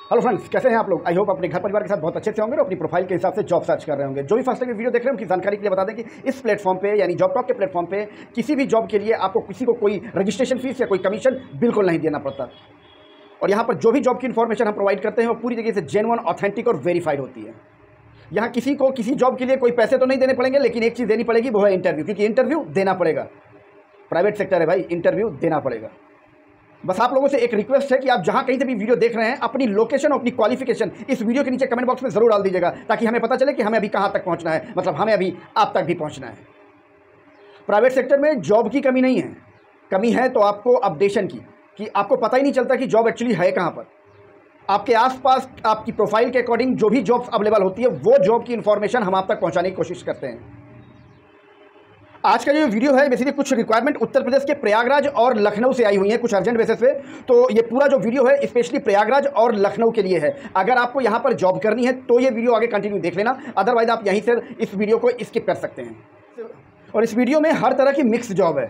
Hello friends, कैसे हैं आप लोग। आई होप अपने घर परिवार के साथ बहुत अच्छे से होंगे और अपनी प्रोफाइल के हिसाब से जॉब सर्च कर रहे होंगे। जो भी फर्स्ट टाइम वीडियो देख रहे हैं उनकी जानकारी के लिए बता दें कि इस प्लेटफॉर्म पे यानी जॉब टॉक के प्लेटफॉर्म पे किसी भी जॉब के लिए आपको किसी को कोई रजिस्ट्रेशन फीस या कोई कमीशन बिल्कुल नहीं देना पड़ता। और यहाँ पर जो भी जॉब की इन्फॉर्मेशन हम प्रोवाइड करते हैं वो पूरी तरीके से जेन्युइन, ऑथेंटिक और वेरीफाइड होती है। यहाँ किसी को किसी जॉब के लिए कोई पैसे तो नहीं देने पड़ेंगे, लेकिन एक चीज़ देनी पड़ेगी, वो है इंटरव्यू, क्योंकि इंटरव्यू देना पड़ेगा। प्राइवेट सेक्टर है भाई, इंटरव्यू देना पड़ेगा। बस आप लोगों से एक रिक्वेस्ट है कि आप जहां कहीं से भी वीडियो देख रहे हैं अपनी लोकेशन और अपनी क्वालिफिकेशन इस वीडियो के नीचे कमेंट बॉक्स में जरूर डाल दीजिएगा, ताकि हमें पता चले कि हमें अभी कहां तक पहुंचना है, मतलब हमें अभी आप तक भी पहुंचना है। प्राइवेट सेक्टर में जॉब की कमी नहीं है, कमी है तो आपको अपडेशन की, कि आपको पता ही नहीं चलता कि जॉब एक्चुअली है कहाँ पर। आपके आसपास आपकी प्रोफाइल के अकॉर्डिंग जो भी जॉब्स अवेलेबल होती है वो जॉब की इन्फॉर्मेशन हम आप तक पहुँचाने की कोशिश करते हैं। आज का जो वीडियो है बेसिकली कुछ रिक्वायरमेंट उत्तर प्रदेश के प्रयागराज और लखनऊ से आई हुई है, कुछ अर्जेंट बेसिस पे। तो ये पूरा जो वीडियो है स्पेशली प्रयागराज और लखनऊ के लिए है। अगर आपको यहाँ पर जॉब करनी है तो ये वीडियो आगे कंटिन्यू देख लेना, अदरवाइज आप यहीं से इस वीडियो को स्किप कर सकते हैं। और इस वीडियो में हर तरह की मिक्स जॉब है,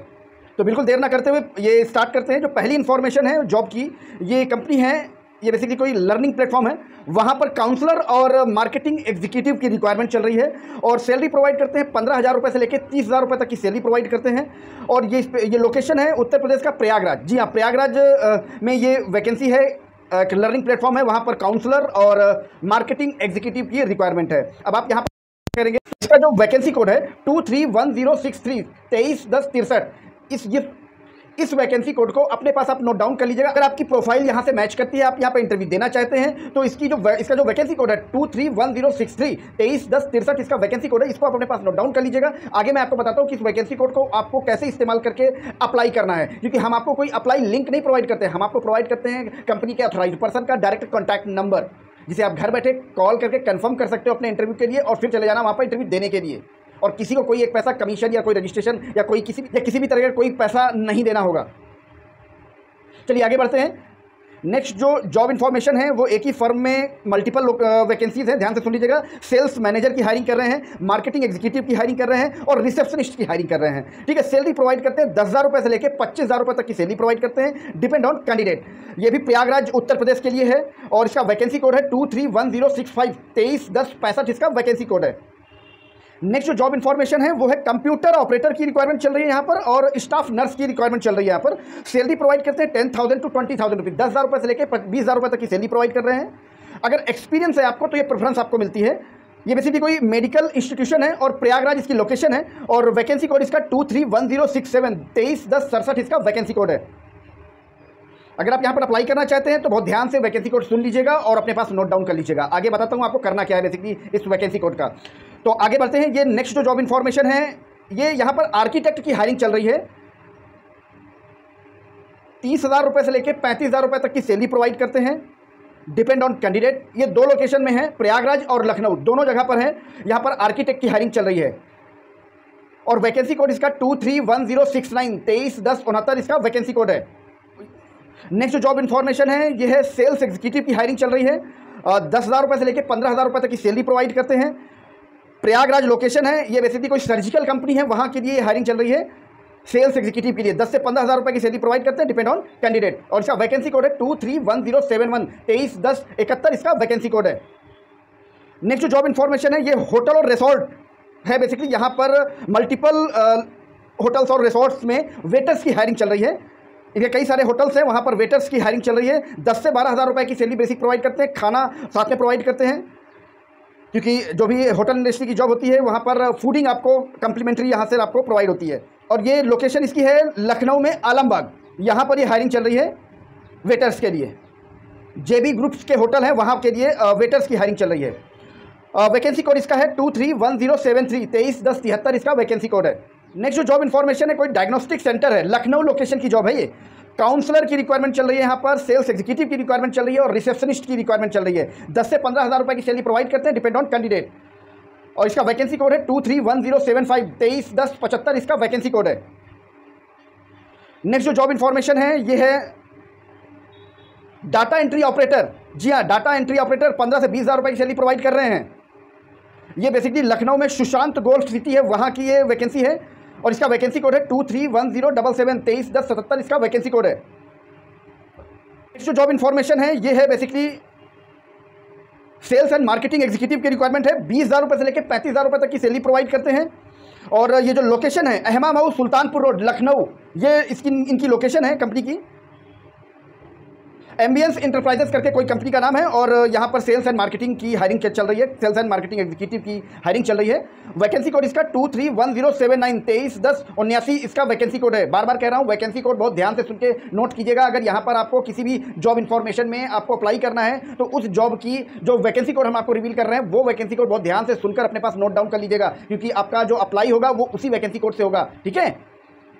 तो बिल्कुल देर ना करते हुए ये स्टार्ट करते हैं। जो पहली इन्फॉर्मेशन है जॉब की, ये कंपनी है, ये बेसिकली कोई लर्निंग प्लेटफॉर्म है। वहाँ पर काउंसलर और मार्केटिंग एग्जीक्यूटिव की रिक्वायरमेंट चल रही है और सैलरी प्रोवाइड करते हैं 15,000 रुपये से लेकर 30,000 रुपये तक की सैलरी प्रोवाइड करते हैं। और ये लोकेशन है उत्तर प्रदेश का प्रयागराज। जी हाँ, प्रयागराज में ये वैकेंसी है, एक लर्निंग प्लेटफॉर्म है, वहाँ पर काउंसलर और मार्केटिंग एग्जीक्यूटिव की रिक्वायरमेंट है। अब आप यहाँ पर करेंगे, इसका जो वैकेंसी कोड है 231063 231063। इस वैकेंसी कोड को अपने पास आप नोट डाउन कर लीजिएगा। अगर आपकी प्रोफाइल यहाँ से मैच करती है, आप यहाँ पे इंटरव्यू देना चाहते हैं, तो इसका जो वैकेंसी कोड है 231063 231063 इसका वैकेंसी कोड है, इसको आप अपने पास नोट डाउन कर लीजिएगा। आगे मैं आपको बताता हूँ कि इस वैकेंसी कोड को आपको कैसे इस्तेमाल करके अप्लाई करना है, क्योंकि हम आपको कोई अप्लाई लिंक नहीं प्रोवाइड करते हैं, हम आपको प्रोवाइड करते हैं कंपनी के ऑथराइज्ड पर्सन का डायरेक्ट कॉन्टैक्ट नंबर, जिसे आप घर बैठे कॉल करके कंफर्म कर सकते हो अपने इंटरव्यू के लिए और फिर चले जाना वहाँ पर इंटरव्यू देने के लिए। और किसी को कोई एक पैसा कमीशन या कोई रजिस्ट्रेशन या कोई किसी भी तरह का कोई पैसा नहीं देना होगा। चलिए आगे बढ़ते हैं। नेक्स्ट जो जॉब इन्फॉर्मेशन है वो एक ही फर्म में मल्टीपल वैकेंसीज हैं, ध्यान से सुन लीजिएगा। सेल्स मैनेजर की हायरिंग कर रहे हैं, मार्केटिंग एग्जीक्यूटिव की हायरिंग कर रहे हैं और रिसेप्शनिस्ट की हायरिंग कर रहे हैं। ठीक है, सैलरी प्रोवाइड करते हैं 10,000 रुपये से लेकर 25,000 रुपये तक की सैलरी प्रोवाइड करते हैं, डिपेंड ऑन कैंडिडेट। ये भी प्रयागराज उत्तर प्रदेश के लिए है और इसका वैकेंसी कोड है 231065 231065 इसका वैकेंसी कोड है। नेक्स्ट जो जॉब इन्फॉर्मेशन है वो है कंप्यूटर ऑपरेटर की रिक्वायरमेंट चल रही है यहाँ पर और स्टाफ नर्स की रिक्वायरमेंट चल रही है यहाँ पर। सैलरी प्रोवाइड करते हैं 10,000 to 20,000 रुपीज़, 10,000 रुपये से लेकर 20,000 रुपये तक की सैलरी प्रोवाइड कर रहे हैं। अगर एक्सपीरियंस है आपको तो ये प्रेफरेंस आपको मिलती है। ये बेसिकली कोई मेडिकल इंस्टीट्यूशन है और प्रयागराज इसकी लोकेशन है और वैकेंसी कोड इसका 231067 231067 इसका वैकेंसी कोड है। अगर आप यहाँ पर अप्लाई करना चाहते हैं तो बहुत ध्यान से वैकेंसी कोड सुन लीजिएगा और अपने पास नोट डाउन कर लीजिएगा। आगे बताता हूँ आपको करना क्या है बेसिकली इस वैकेंसी कोड का। तो आगे बढ़ते हैं। ये नेक्स्ट जो जॉब इन्फॉर्मेशन है, ये यहाँ पर आर्किटेक्ट की हायरिंग चल रही है। 30,000 रुपये से लेकर 35,000 रुपये तक की सैलरी प्रोवाइड करते हैं, डिपेंड ऑन कैंडिडेट। ये दो लोकेशन में है, प्रयागराज और लखनऊ दोनों जगह पर है। यहाँ पर आर्किटेक्ट की हायरिंग चल रही है और वैकेंसी कोड इसका 231069 231069 इसका वैकेंसी कोड है। नेक्स्ट जो जॉब इन्फॉर्मेशन है ये है सेल्स एग्जीक्यूटिव की हायरिंग चल रही है। 10,000 रुपये से लेकर 15,000 रुपये तक की सैलरी प्रोवाइड करते हैं। प्रयागराज लोकेशन है, ये बेसिकली कोई सर्जिकल कंपनी है, वहाँ के लिए हायरिंग चल रही है। सेल्स एग्जीक्यूटिव के लिए 10 से 15,000 रुपये की सैलरी प्रोवाइड करते हैं, डिपेंड ऑन कैंडिडेट। और इसका वैकेंसी कोड है 231071 231071 इसका वैकेंसी कोड है। नेक्स्ट जो जॉब इन्फॉर्मेशन है ये होटल और रिसोर्ट है। बेसिकली यहाँ पर मल्टीपल होटल्स और रिसोर्ट्स में वेटर्स की हायरिंग चल रही है। इनके कई सारे होटल्स हैं, वहाँ पर वेटर्स की हायरिंग चल रही है। 10 से 12,000 रुपये की सैलरी बेसिक प्रोवाइड करते हैं, खाना साथ में प्रोवाइड करते हैं, क्योंकि जो भी होटल इंडस्ट्री की जॉब होती है वहाँ पर फूडिंग आपको कम्प्लीमेंट्री यहाँ से आपको प्रोवाइड होती है। और ये लोकेशन इसकी है लखनऊ में आलमबाग, यहाँ पर ये हायरिंग चल रही है वेटर्स के लिए। जेबी ग्रुप्स के होटल हैं, वहाँ के लिए वेटर्स की हायरिंग चल रही है। वैकेंसी कोड इसका है 231073 231073 इसका वैकेंसी कोड है। नेक्स्ट जो जॉब इन्फॉर्मेशन है कोई डायग्नोस्टिक सेंटर है, लखनऊ लोकेशन की जॉब है ये। काउंसलर की रिक्वायरमेंट चल रही है यहाँ पर, सेल्स एग्जीक्यूटिव की रिक्वायरमेंट चल रही है और रिसेप्शनिस्ट की रिक्वायरमेंट चल रही है। 10 से 15,000 रुपये की सैलरी प्रोवाइड करते हैं, डिपेंड ऑन कैंडिडेट। और इसका वैकेंसी कोड है 231075 231075 इसका वैकेंसी कोड है। नेक्स्ट जो जॉब इन्फॉर्मेशन है ये है डाटा एंट्री ऑपरेटर। जी हाँ, डाटा एंट्री ऑपरेटर 15 से 20,000 रुपये की सैलरी प्रोवाइड कर रहे हैं। ये बेसिकली लखनऊ में सुशांत गोल्ड सिटी है, वहाँ की ये वैकेंसी है और इसका वैकेंसी कोड है 231077 231077 इसका वैकेंसी कोड है। नेक्स्ट जो जॉब इन्फॉर्मेशन है ये है basically sales and marketing executive की रिक्वायरमेंट है। 20,000 रुपये से लेकर 35,000 रुपये तक की सैलरी प्रोवाइड करते हैं। और ये जो लोकेशन है अहमाम हाउस सुल्तानपुर रोड लखनऊ, ये इनकी लोकेशन है कंपनी की। एम्बियंस इंटरप्राइजेस करके कोई कंपनी का नाम है और यहाँ पर सेल्स एंड मार्केटिंग की हायरिंग चल रही है, सेल्स एंड मार्केटिंग एग्जीक्यूटिव की हायरिंग चल रही है। वैकेंसी कोड इसका 231079 231079 इसका वैकेंसी कोड है। बार बार कह रहा हूँ वैकेंसी कोड बहुत ध्यान से सुन के नोट कीजिएगा। अगर यहाँ पर आपको किसी भी जॉब इन्फॉर्मेशन में आपको अप्लाई करना है तो उस जॉब की जो वैकेंसी कोड हम आपको रिवील कर रहे हैं वो वैकेंसी कोड बहुत ध्यान से सुनकर अपने पास नोट डाउन कर लीजिएगा, क्योंकि आपका जो अप्लाई होगा वो उसी वैकेंसी कोड से होगा। ठीक है,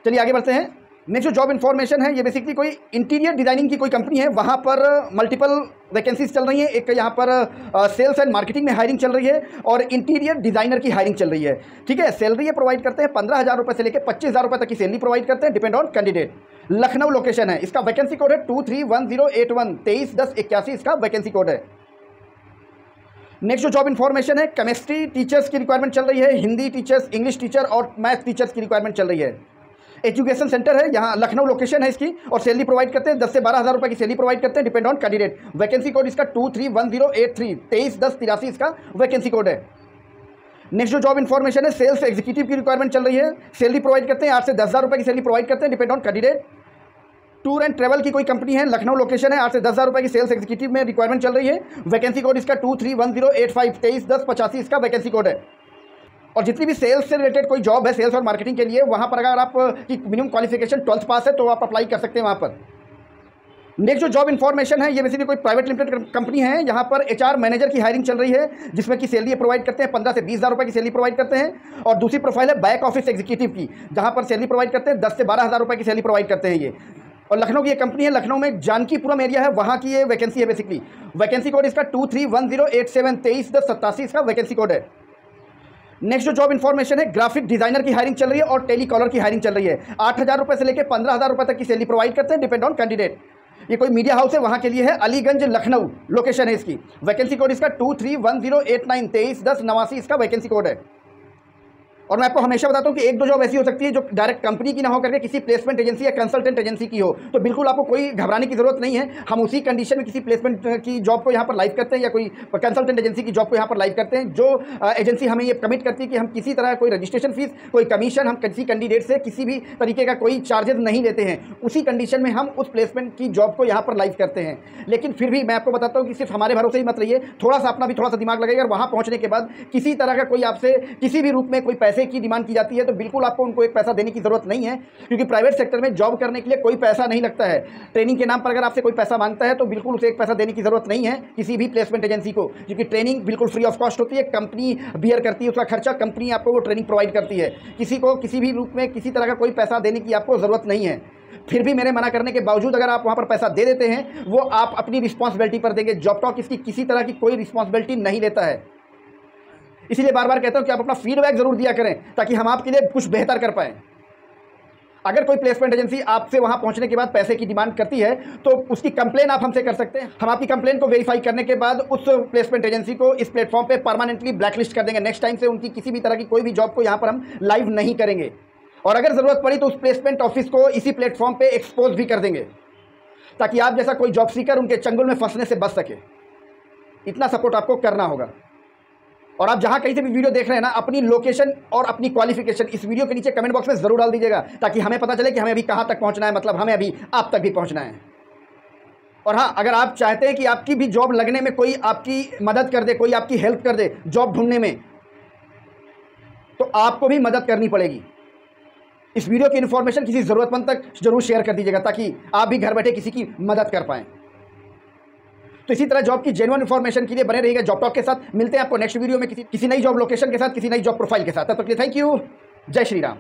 चलिए आगे बढ़ते हैं। नेक्स्ट जो जॉब इन्फॉर्मेशन है ये बेसिकली कोई इंटीरियर डिजाइनिंग की कोई कंपनी है, वहाँ पर मल्टीपल वैकेंसीज चल रही हैं। एक यहाँ पर सेल्स एंड मार्केटिंग में हायरिंग चल रही है और इंटीरियर डिजाइनर की हायरिंग चल रही है। ठीक है, सैलरी ये प्रोवाइड करते हैं 15,000 रुपये से लेकर 25,000 रुपये तक की सैलरी प्रोवाइड करते हैं, depend on candidate. Lucknow location है, इसका वैकेंसी कोड है 231081 231081 इसका वैकेंसी कोड है। नेक्स्ट जो जॉब इन्फॉर्मेशन है केमिस्ट्री टीचर्स की रिक्वायरमेंट चल रही है, हिंदी टीचर्स, इंग्लिश टीचर और मैथ टीचर्स की रिक्वायरमेंट चल रही है। एजुकेशन सेंटर है, यहाँ लखनऊ लोकेशन है इसकी और सैलरी प्रोवाइड करते हैं 10 से 12,000 रुपये की सैलरी प्रोवाइड करते हैं, depend on candidate. Vacancy code इसका 231083 231083 इसका वैकेंसी कोड है। नेक्स्ट जो जॉब इन्फॉर्मेशन है सेल्स एग्जीक्यूटिव की रिक्वायरमेंट चल रही है, सैलरी प्रोवाइड करते हैं 8 से 10,000 रुपये की सैलरी प्रोवाइड करते हैं, depend on candidate. Tour and travel की कोई कंपनी है, लखनऊ लोकेशन है, 8 से 10,000 रुपये की सेल्स एग्जीक्यूटिव में रिक्वायरमेंट चल रही है। वैकेंसी कोड इसका 231085 231085 इसका वैकेंसी कोड है। और जितनी भी सेल्स से रिलेटेड कोई जॉब है सेल्स और मार्केटिंग के लिए, वहाँ पर अगर आप की मिनिमम क्वालिफिकेशन 12th पास है तो आप अप्लाई कर सकते हैं वहाँ पर। नेक्स्ट जो जॉब इन्फॉर्मेशन है ये बेसिकली कोई प्राइवेट लिमिटेड कंपनी है, यहाँ पर HR मैनेजर की हायरिंग चल रही है, जिसमें की सैलरी प्रोवाइड करते हैं 15 से 20,000 रुपये की सैलरी प्रोवाइड करते हैं। और दूसरी प्रोफाइल है बैक ऑफिस एग्जीक्यूटिव की, जहाँ पर सैलरी प्रोवाइड करते हैं 10 से 12,000 रुपये की सैलरी प्रोवाइड करते हैं ये। और लखनऊ की ये कंपनी है, लखनऊ में जानकीपुरम एरिया है, वहाँ की ये वैकेंसी है बेसिकली। वैकेंसी कोड इसका 231087 231087 इसका वैकेंसी कोड है। नेक्स्ट जो जॉब इन्फॉर्मेशन है ग्राफिक डिजाइनर की हायरिंग चल रही है और टेलीकॉलर की हायरिंग चल रही है। 8,000 रुपये से लेकर 15,000 रुपये तक की सैलरी प्रोवाइड करते हैं, डिपेंड ऑन कैंडिडेट। ये कोई मीडिया हाउस है, वहाँ के लिए है, अलीगंज लखनऊ लोकेशन है इसकी। वैकेंसी कोड इसका 231089 231089 इसका वैकेंसी कोड है। और मैं आपको हमेशा बताता हूँ कि एक दो जॉब ऐसी हो सकती है जो डायरेक्ट कंपनी की ना हो करके किसी प्लेसमेंट एजेंसी या कंसल्टेंट एजेंसी की हो, तो बिल्कुल आपको कोई घबराने की जरूरत नहीं है। हम उसी कंडीशन में किसी प्लेसमेंट की जॉब को यहाँ पर लाइव करते हैं या कोई कंसल्टेंट एजेंसी की जॉब को यहाँ पर लाइव करते हैं, जो एजेंसी हमें ये कमिट करती है कि हम किसी तरह कोई रजिस्ट्रेशन फीस, कोई कमीशन, हम किसी कैंडिडेट से किसी भी तरीके का कोई चार्जेस नहीं लेते हैं। उसी कंडीशन में हम उस प्लेसमेंट की जॉब को यहाँ पर लाइव करते हैं। लेकिन फिर भी मैं आपको बताता हूँ कि सिर्फ हमारे भरोसे ही मत रहिए, थोड़ा सा अपना भी थोड़ा सा दिमाग लगाइए। और वहाँ पहुँचने के बाद किसी तरह का कोई आपसे किसी भी रूप में कोई पैसे की डिमांड की जाती है तो बिल्कुल आपको उनको एक पैसा देने की जरूरत नहीं है, क्योंकि प्राइवेट सेक्टर में जॉब करने के लिए कोई पैसा नहीं लगता है। ट्रेनिंग के नाम पर अगर आपसे कोई पैसा मांगता है तो बिल्कुल उसे एक पैसा देने की जरूरत नहीं है किसी भी प्लेसमेंट एजेंसी को, क्योंकि ट्रेनिंग बिल्कुल फ्री ऑफ कॉस्ट होती है, कंपनी बियर करती है उसका खर्चा, कंपनी आपको वो ट्रेनिंग प्रोवाइड करती है। किसी को किसी भी रूप में किसी तरह का कोई पैसा देने की आपको जरूरत नहीं है। फिर भी मेरे मना करने के बावजूद अगर आप वहाँ पर पैसा दे देते हैं, वो आप अपनी रिस्पॉन्सिबिलिटी पर देंगे। जॉब टॉक इसकी किसी तरह की कोई रिस्पॉन्सिबिलिटी नहीं लेता है। इसीलिए बार बार कहता हूं कि आप अपना फीडबैक जरूर दिया करें ताकि हम आपके लिए कुछ बेहतर कर पाएं। अगर कोई प्लेसमेंट एजेंसी आपसे वहां पहुंचने के बाद पैसे की डिमांड करती है तो उसकी कंप्लेन आप हमसे कर सकते हैं। हम आपकी कंप्लेन को वेरीफाई करने के बाद उस प्लेसमेंट एजेंसी को इस प्लेटफॉर्म पे परमानेंटली ब्लैकलिस्ट कर देंगे। नेक्स्ट टाइम से उनकी किसी भी तरह की कोई भी जॉब को यहाँ पर हम लाइव नहीं करेंगे, और अगर ज़रूरत पड़ी तो उस प्लेसमेंट ऑफिस को इसी प्लेटफॉर्म पर एक्सपोज भी कर देंगे, ताकि आप जैसा कोई जॉब सीकर उनके चंगुल में फंसने से बच सके। इतना सपोर्ट आपको करना होगा। और आप जहां कहीं से भी वीडियो देख रहे हैं ना, अपनी लोकेशन और अपनी क्वालिफिकेशन इस वीडियो के नीचे कमेंट बॉक्स में जरूर डाल दीजिएगा, ताकि हमें पता चले कि हमें अभी कहां तक पहुंचना है, मतलब हमें अभी आप तक भी पहुंचना है। और हाँ, अगर आप चाहते हैं कि आपकी भी जॉब लगने में कोई आपकी मदद कर दे, कोई आपकी हेल्प कर दे जॉब ढूंढने में, तो आपको भी मदद करनी पड़ेगी। इस वीडियो की इन्फॉर्मेशन किसी ज़रूरतमंद तक जरूर शेयर कर दीजिएगा, ताकि आप भी घर बैठे किसी की मदद कर पाएँ। तो इसी तरह जॉब की जेन्युइन इन्फॉर्मेशन के लिए बने रहिएगा जॉब टॉक के साथ। मिलते हैं आपको नेक्स्ट वीडियो में किसी नई जॉब लोकेशन के साथ, किसी नई जॉब प्रोफाइल के साथ। तब तक के लिए थैंक यू। जय श्री राम।